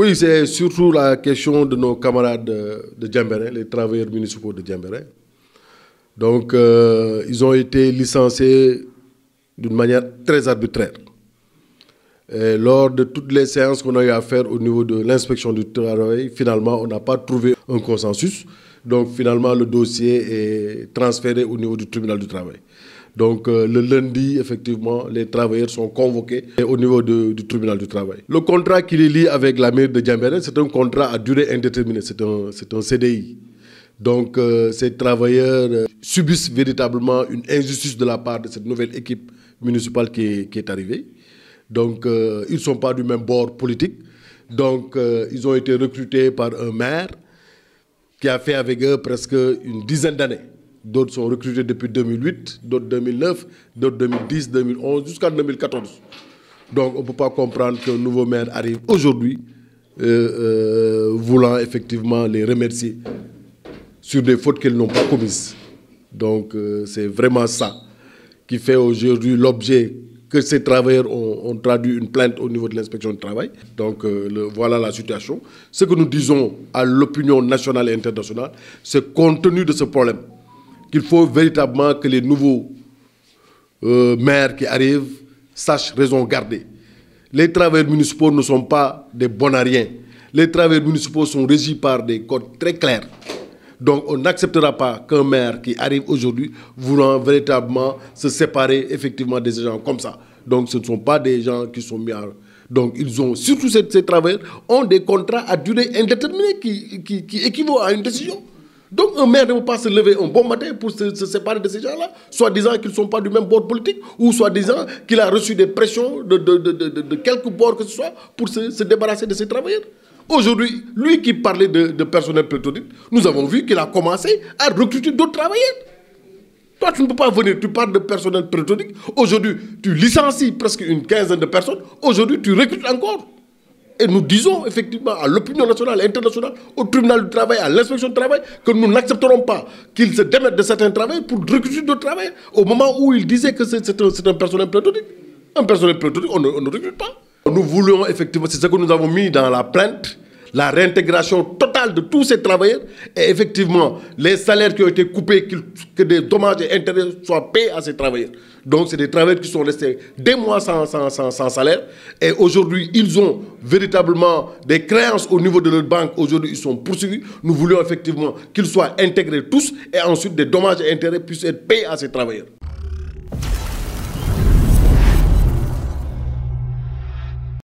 Oui, c'est surtout la question de nos camarades de Diembéring, les travailleurs municipaux de Diembéring. Donc, ils ont été licenciés d'une manière très arbitraire. Et lors de toutes les séances qu'on a eu à faire au niveau de l'inspection du travail, finalement, on n'a pas trouvé un consensus. Donc, finalement, le dossier est transféré au niveau du tribunal du travail. Donc, le lundi, effectivement, les travailleurs sont convoqués au niveau du tribunal du travail. Le contrat qui les lie avec la mairie de Diembéring, c'est un contrat à durée indéterminée, c'est un CDI. Donc, ces travailleurs subissent véritablement une injustice de la part de cette nouvelle équipe municipale qui est arrivée. Donc, ils ne sont pas du même bord politique. Donc, ils ont été recrutés par un maire qui a fait avec eux presque une dizaine d'années. D'autres sont recrutés depuis 2008, d'autres 2009, d'autres 2010, 2011, jusqu'en 2014. Donc, on ne peut pas comprendre qu'un nouveau maire arrive aujourd'hui, voulant effectivement les remercier sur des fautes qu'ils n'ont pas commises. Donc, c'est vraiment ça qui fait aujourd'hui l'objet que ces travailleurs ont traduit une plainte au niveau de l'inspection du travail. Donc, voilà la situation. Ce que nous disons à l'opinion nationale et internationale, c'est compte tenu de ce problème, qu'il faut véritablement que les nouveaux maires qui arrivent sachent raison garder. Les travailleurs municipaux ne sont pas des bonariens. Les travailleurs municipaux sont régis par des codes très clairs. Donc on n'acceptera pas qu'un maire qui arrive aujourd'hui voulant véritablement se séparer effectivement des gens comme ça. Donc ce ne sont pas des gens qui sont mis à... Donc ils ont, surtout ces travailleurs, ont des contrats à durée indéterminée qui équivaut à une décision. Donc un maire ne peut pas se lever un bon matin pour se séparer de ces gens-là, soit disant qu'ils ne sont pas du même bord politique, ou soit disant qu'il a reçu des pressions de quelque bord que ce soit pour se débarrasser de ces travailleurs. Aujourd'hui, lui qui parlait de personnel pléthorique, nous avons vu qu'il a commencé à recruter d'autres travailleurs. Toi, tu ne peux pas venir, tu parles de personnel pléthorique. Aujourd'hui, tu licencies presque une quinzaine de personnes. Aujourd'hui, tu recrutes encore. Et nous disons effectivement à l'opinion nationale et internationale, au tribunal du travail, à l'inspection du travail, que nous n'accepterons pas qu'ils se démettent de certains travailleurs pour recruter d'autres travailleurs. Au moment où ils disaient que c'est un personnel pléthorique. Un personnel pléthorique, on ne recrute pas. Nous voulions effectivement, c'est ce que nous avons mis dans la plainte, la réintégration totale de tous ces travailleurs et effectivement les salaires qui ont été coupés, que des dommages et intérêts soient payés à ces travailleurs. Donc c'est des travailleurs qui sont restés des mois sans salaire et aujourd'hui ils ont véritablement des créances au niveau de leur banque. Aujourd'hui ils sont poursuivis. Nous voulions effectivement qu'ils soient intégrés tous et ensuite des dommages et intérêts puissent être payés à ces travailleurs.